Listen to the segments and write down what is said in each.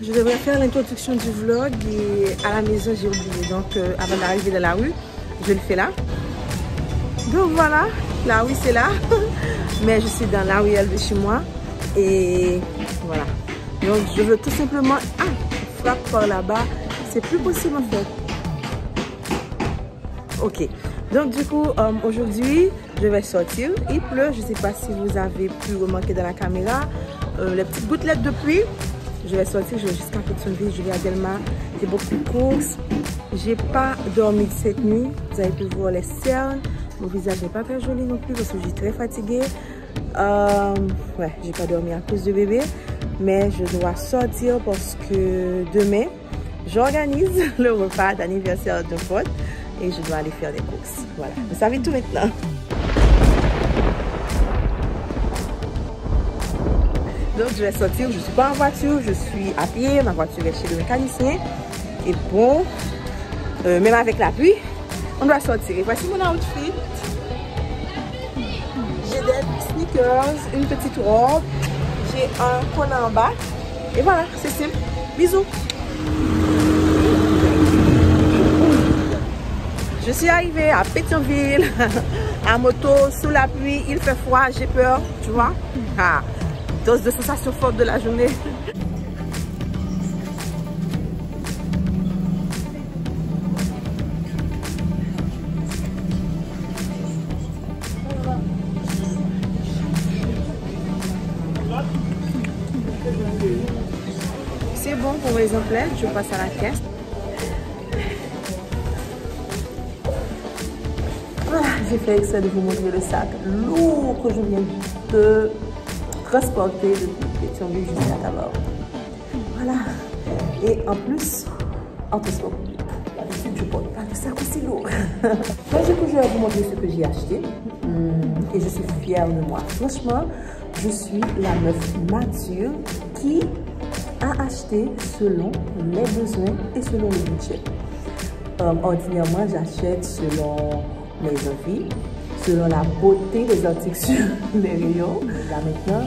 je devrais faire l'introduction du vlog et à la maison j'ai oublié. Donc avant d'arriver dans la rue, je le fais là. Donc voilà, la rue c'est là. Mais je suis dans la ruelle de chez moi. Et voilà. Donc je veux tout simplement... Ah, frappe par là-bas. C'est plus possible en fait. Ok. Donc du coup, aujourd'hui, je vais sortir. Il pleut. Je ne sais pas si vous avez pu remarquer dans la caméra. Les petites gouttelettes de pluie. Je vais sortir, je vais jusqu'à Pétionville, je vais à Delma, j'ai beaucoup de courses. J'ai pas dormi cette nuit, vous avez pu voir les cernes. Mon visage n'est pas très joli non plus parce que je suis très fatiguée. Ouais, j'ai pas dormi à cause de bébé, mais je dois sortir parce que demain, j'organise le repas d'anniversaire de pote et je dois aller faire des courses. Voilà, vous savez tout maintenant. Donc je vais sortir, je ne suis pas en voiture, je suis à pied, ma voiture est chez le mécanicien. Et bon, même avec la pluie, on doit sortir. Et voici mon outfit. J'ai des sneakers, une petite robe, j'ai un collant en bas. Et voilà, c'est simple. Bisous. Je suis arrivée à Pétionville, à moto, sous la pluie, il fait froid, j'ai peur, tu vois. Ah. Dose de sensations fortes de la journée. C'est bon pour les emplettes, je passe à la caisse. J'ai fait exprès de vous montrer le sac lourd que je viens de transporter depuis Pétionville jusqu'à Tabor. Voilà. Et en plus, en transport public. D'habitude, je ne porte pas de sac aussi lourd. Donc, du coup, je vais vous montrer ce que j'ai acheté. Et je suis fière de moi. Franchement, je suis la meuf mature qui a acheté selon les besoins et selon le budget. Ordinairement, j'achète selon mes envies, selon la beauté des articles sur les rayons. Là maintenant,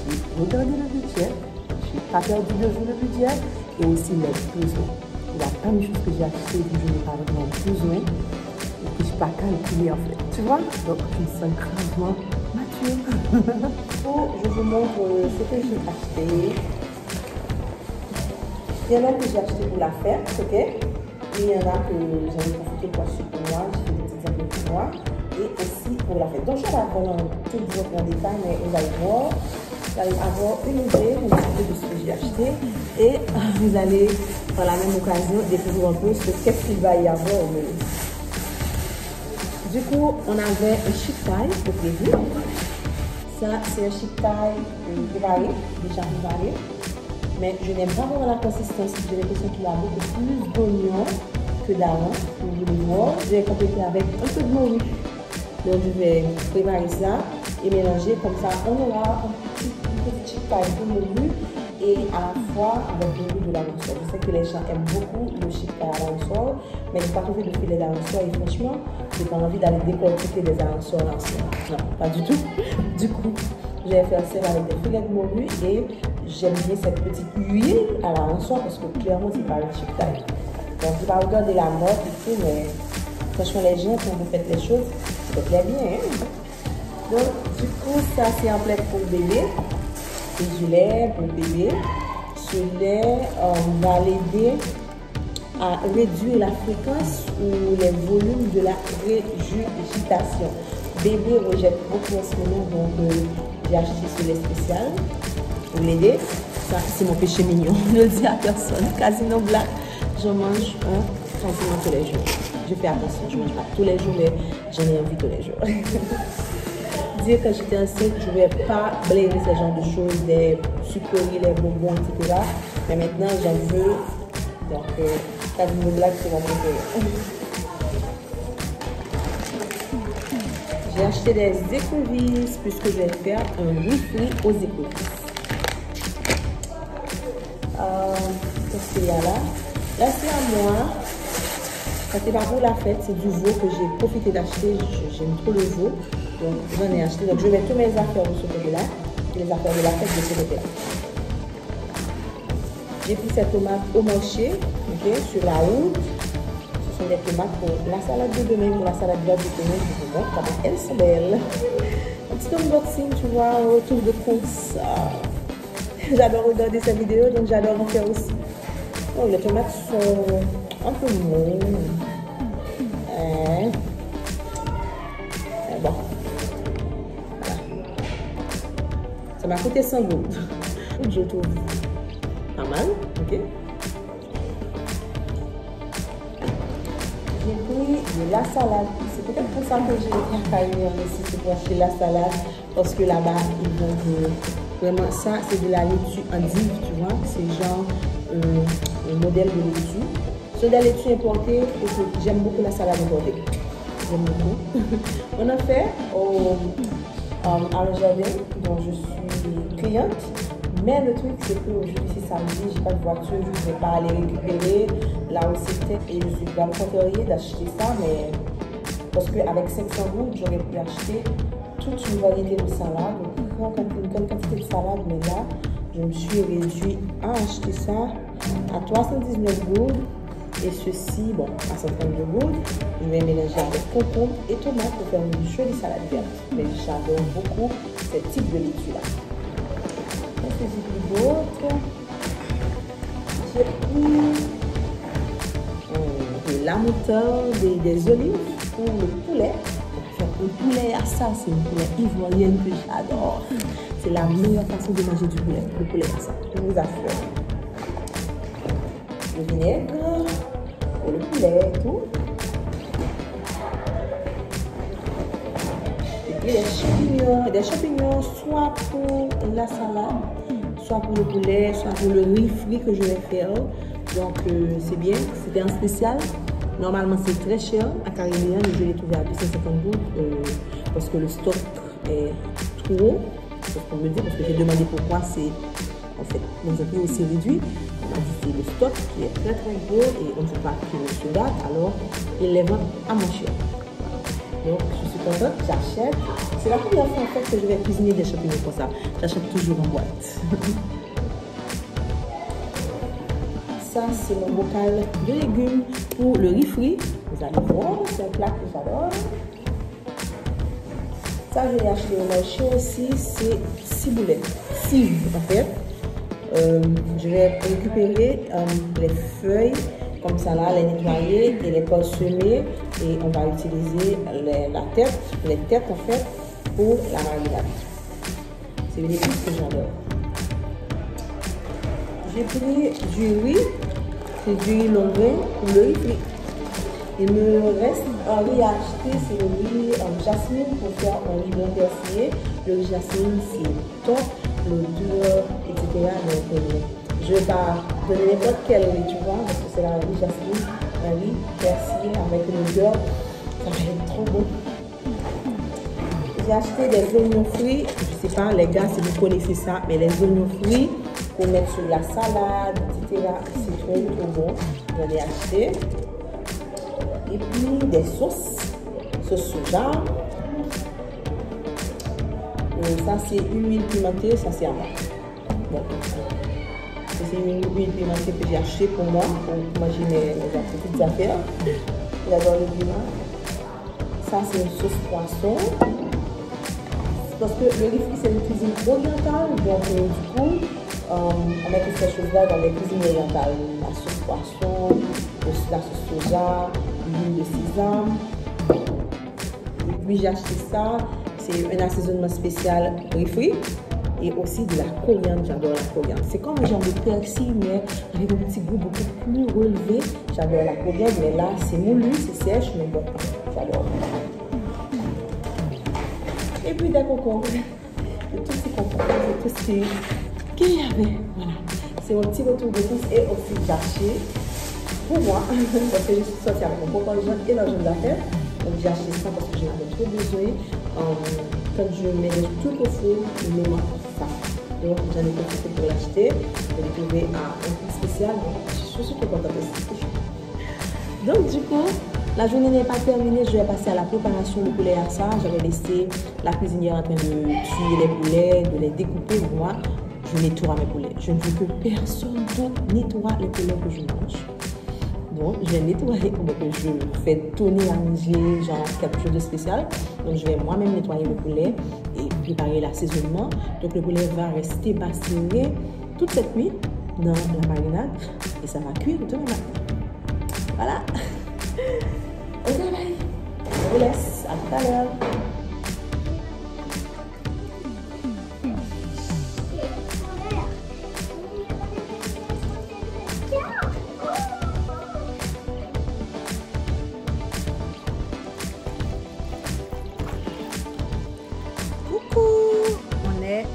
j'ai regardé le budget, je n'ai pas perdu de vue le budget et aussi les besoins. Il y a plein de choses que j'ai achetées que je n'ai pas vraiment besoin et que je n'ai pas calculé en fait. Tu vois? Donc je me sens gravement mature. Je vous montre ce que j'ai acheté. Il y en a que j'ai acheté pour la fête, ok? Et il y en a que j'avais profité pour acheter pour moi, j'ai fait des petits appels pour moi. Et aussi pour la fête. Donc je vais avoir tout en détail, mais vous allez voir, vous allez avoir une idée un petit peu de ce que j'ai acheté et vous allez par la même occasion découvrir un peu qu'est-ce qu'il va y avoir au menu. Du coup, on avait un chic taille au prévu. Ça, c'est un chic taille préparé, déjà préparé. Mais je n'aime pas vraiment la consistance. J'ai l'impression qu'il a beaucoup plus d'oignons que d'avant. Vous voulez voir. Je vais compléter avec un peu de morue. Donc je vais préparer ça et mélanger comme ça. On aura une petite chic taille de morue et à la fois avec le goût de la lensoie. Je sais que les gens aiment beaucoup le chic taille à la lensoie, mais je n'ai pas trouvé de filet d'alençois et franchement, j'ai pas envie d'aller décortiquer des alençois là. Non, pas du tout. Du coup, je vais faire ça avec des filets de morue et j'aime bien cette petite huile à la lensoie parce que clairement c'est pas le chic taille. Donc je vais pas regarder la mode et tout, mais franchement les gens quand vous faites les choses, ça plaît bien. Hein? Donc du coup ça c'est un plat pour le bébé. Et du lait pour le bébé. Ce lait va l'aider à réduire la fréquence ou les volumes de la régurgitation. Bébé rejette beaucoup en ce moment, donc j'ai acheté ce lait spécial pour l'aider. Ça, c'est mon péché mignon. Je ne le dis à personne. Casino Black, je mange quasiment tous les jours. Je fais attention, je ne mange pas tous les jours, mais j'en ai envie tous les jours. Dire que j'étais enceinte, je ne vais pas blâmer ce genre de choses, des sucreries, les bonbons, etc. Mais maintenant, j'en veux. Donc, Casino Black, c'est mon préféré. J'ai acheté des écrevisses puisque je vais faire un refri aux écrevisses. Qu'est-ce qu'il y a là? Là, c'est à moi. Ça, c'est pas pour la fête, c'est du veau que j'ai profité d'acheter. J'aime trop le veau. Donc, j'en ai acheté. Donc, je mets tous mes affaires de ce côté-là et les affaires de la fête de ce côté-là. J'ai pris ces tomates au marché, ok, sur la route. Ce sont des tomates pour la salade de demain, pour la salade verte de demain. Je vous montre comment elles sont belles. Un petit unboxing, tu vois, un retour de course. J'adore regarder ces vidéos, donc j'adore en faire aussi. Oh, les tomates sont un peu molles. Bon. Voilà. Ça m'a coûté 100 gouttes. Je trouve pas mal, ok. J'ai pris de la salade. C'est peut-être pour ça que j'ai été à ici, c'est pour acheter la salade. Parce que là-bas, ils vendent vraiment ça, c'est de la laitue endive, tu vois. C'est genre un modèle de laitue. C'est des laitues importées et j'aime beaucoup la salade importée. J'aime beaucoup. On a fait à le jardin dont je suis cliente. Mais le truc, c'est qu'aujourd'hui, c'est samedi, j'ai pas de voiture, je ne vais pas aller récupérer là où c'était. Et je suis dans le contrarié d'acheter ça, mais parce qu'avec 500 gouttes, j'aurais pu acheter toute une variété de salade, donc une grande quantité de salade, mais là, je me suis réduit à acheter ça à 319 gouttes. Et ceci, bon, à 52 gouttes, je vais mélanger avec concombre et tomate pour faire une jolie salade verte. Mais j'adore beaucoup ce type de laitue-là. Qu'est-ce que j'ai pris d'autre? J'ai pris de la moutarde, des olives pour le poulet. Le poulet à ça, c'est une poulet ivoirienne que j'adore. C'est la meilleure façon de manger du poulet, le poulet à ça. Je vous assure. Le vinaigre pour le poulet et tout. Et puis des champignons soit pour la salade, soit pour le poulet, soit pour le riz frit que je vais faire. Donc c'est bien, c'était en spécial. Normalement c'est très cher à Caribéen, mais je l'ai trouvé à 250 gouttes parce que le stock est trop haut. C'est ce qu'on me dit, parce que j'ai demandé pourquoi c'est en fait les prix aussi réduits. On m'a dit c'est le stock qui est très très gros et on ne sait pas que se date, alors ils les vendent à moins cher. Donc je suis contente, j'achète. C'est la première fois en fait que je vais cuisiner des champignons comme ça. J'achète toujours en boîte. Ça c'est mon bocal de légumes pour le riz frit. Vous allez voir, c'est un plat que j'adore. Ça je l'ai acheté au marché aussi, c'est ciboulette. Cive en fait. Je vais récupérer les feuilles comme ça là, les nettoyer et les parsemer et on va utiliser les têtes en fait pour la marinade. C'est une épice que j'adore. J'ai pris du riz, c'est du riz long grain pour le riz frit. Il me reste un riz à acheter, c'est le riz jasmine pour faire un riz blanc persillé. Le riz jasmine c'est top, l'odeur, etc. Donc, je ne vais pas donner n'importe quel riz, tu vois, parce que c'est la riz jasmine, un riz persillé avec l'odeur, ça va être trop bon. J'ai acheté des oignons frits, je ne sais pas les gars si vous connaissez ça, mais les oignons frits pour mettre sur la salade, etc. C'est trop bon, j'en ai acheté. Et puis des sauces soja. Ça c'est une huile pimentée, ça c'est à moi. Bon. C'est une huile pimentée que j'ai achetée pour moi, pour manger mes petites affaires. J'adore le piment. Ça c'est une sauce poisson. Parce que le riz frit c'est une cuisine orientale, donc du coup, on met toutes ces choses-là dans les cuisines orientales. La sauce poisson, la sauce soja, l'huile de sésame. Et puis j'ai acheté ça, c'est un assaisonnement spécial riz frit et aussi de la coriandre, j'adore la coriandre. C'est comme un genre de persil mais avec un petit goût beaucoup plus relevé. J'adore la coriandre, mais là c'est moulu, c'est sèche, mais bon, j'adore. Et puis des concombres, de tous ces concombres, de tout ce qu'il y avait. Voilà. C'est mon petit retour de tous et aussi j'ai acheté pour moi, parce que je suis sortie avec mon copain jaune et l'argent d'affaires. Donc j'ai acheté ça parce que j'en avais trop besoin. Quand je mets des trucs au four, il me manque ça. Donc j'en ai profité pour l'acheter. Je l'ai trouvé à un prix spécial. Donc je suis super contente aussi. Donc du coup, la journée n'est pas terminée. Je vais passer à la préparation du poulet à ça. J'avais laissé la cuisinière en train de tuer les poulets, de les découper. Moi, je nettoie mes poulets. Je ne veux que personne d'autre nettoie les poulets que je mange. Donc, je vais nettoyer, je fais tourner à manger, genre quelque chose de spécial. Donc, je vais moi-même nettoyer le poulet et préparer l'assaisonnement. Donc, le poulet va rester macéré toute cette nuit dans la marinade et ça va cuire demain matin. Voilà. Au travail. Je vous laisse. À tout à l'heure.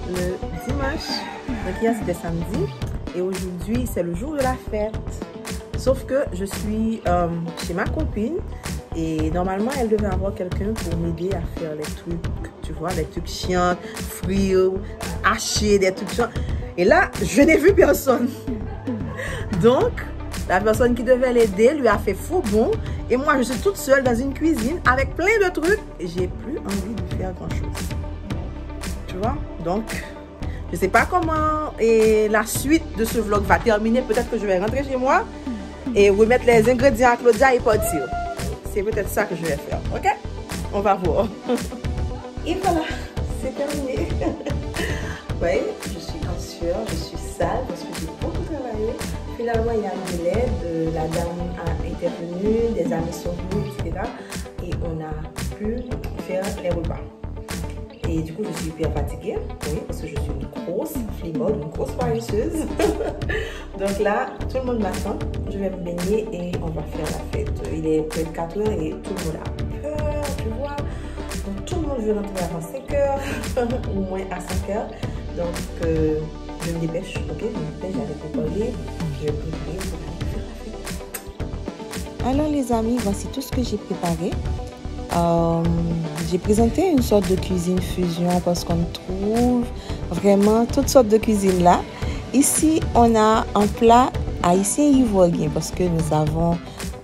Le dimanche, donc hier c'était samedi et aujourd'hui c'est le jour de la fête, sauf que je suis chez ma copine et normalement elle devait avoir quelqu'un pour m'aider à faire les trucs, tu vois, les trucs chiants, frire, hacher, des trucs chiants, et là je n'ai vu personne. Donc la personne qui devait l'aider lui a fait faux bon et moi je suis toute seule dans une cuisine avec plein de trucs et j'ai plus envie de faire grand chose. Tu vois? Donc, je ne sais pas comment et la suite de ce vlog va terminer. Peut-être que je vais rentrer chez moi et remettre les ingrédients à Claudia et partir. C'est peut-être ça que je vais faire. Ok? On va voir. Et voilà, c'est terminé. Oui, je suis en sueur, je suis sale parce que j'ai beaucoup travaillé. Finalement, il y a de l'aide. La dame a intervenu, des amis sont venus, etc. Et on a pu faire les repas. Et du coup, je suis hyper fatiguée, oui, parce que je suis une grosse flimaude, une grosse paresseuse. Donc là, tout le monde m'attend. Je vais me baigner et on va faire la fête. Il est près de 4 heures et tout le monde a peur, tu vois. Donc tout le monde veut rentrer avant 5 heures, au moins à 5 heures. Donc je me dépêche, ok? Je me dépêche, j'avais préparé. Je vais préparer pour aller faire la fête. Alors les amis, voici tout ce que j'ai préparé. J'ai présenté une sorte de cuisine fusion parce qu'on trouve vraiment toutes sortes de cuisines là. Ici, on a un plat haïtien ivoirien parce que nous avons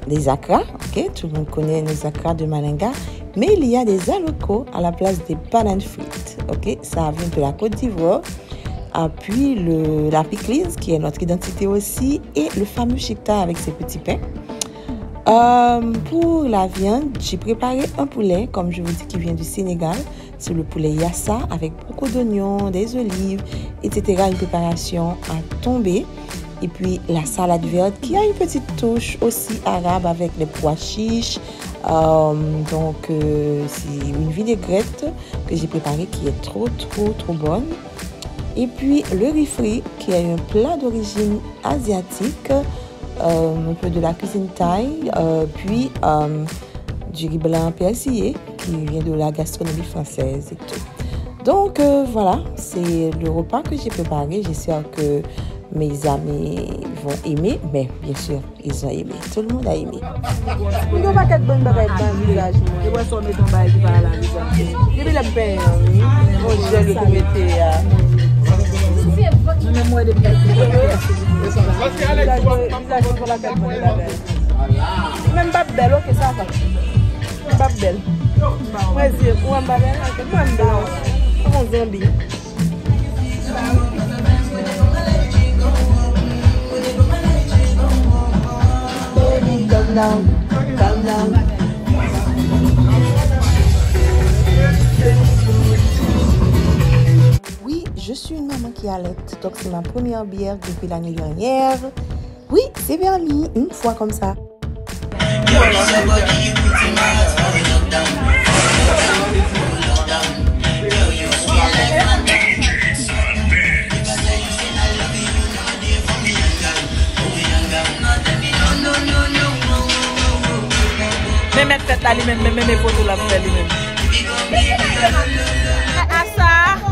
des akra, ok? Tout le monde connaît nos akra de Malinga, mais il y a des alocos à la place des bananes frites, ok? Ça vient de la Côte d'Ivoire. Puis la pickles qui est notre identité aussi et le fameux chicta avec ses petits pains. Pour la viande, j'ai préparé un poulet, comme je vous dis, qui vient du Sénégal. C'est le poulet yassa avec beaucoup d'oignons, des olives, etc. Une préparation à tomber. Et puis la salade verte qui a une petite touche aussi arabe avec les pois chiches. C'est une vinaigrette que j'ai préparée qui est trop bonne. Et puis le riz frit qui est un plat d'origine asiatique. Un peu de la cuisine thaï, puis du riz blanc persillé qui vient de la gastronomie française et tout. Donc voilà, c'est le repas que j'ai préparé. J'espère que mes amis vont aimer, mais bien sûr, ils ont aimé. Tout le monde a aimé. Même pas belle, ok, ça va. Pas belle. Moi, je suis un babel, comme un zombie. Calm down, calm down. Oui, je suis une maman qui allait, donc c'est ma première bière depuis l'année dernière. Oui, c'est permis, une fois comme ça. Même tête là, même mes photos là, vous faites lui-même. À ça.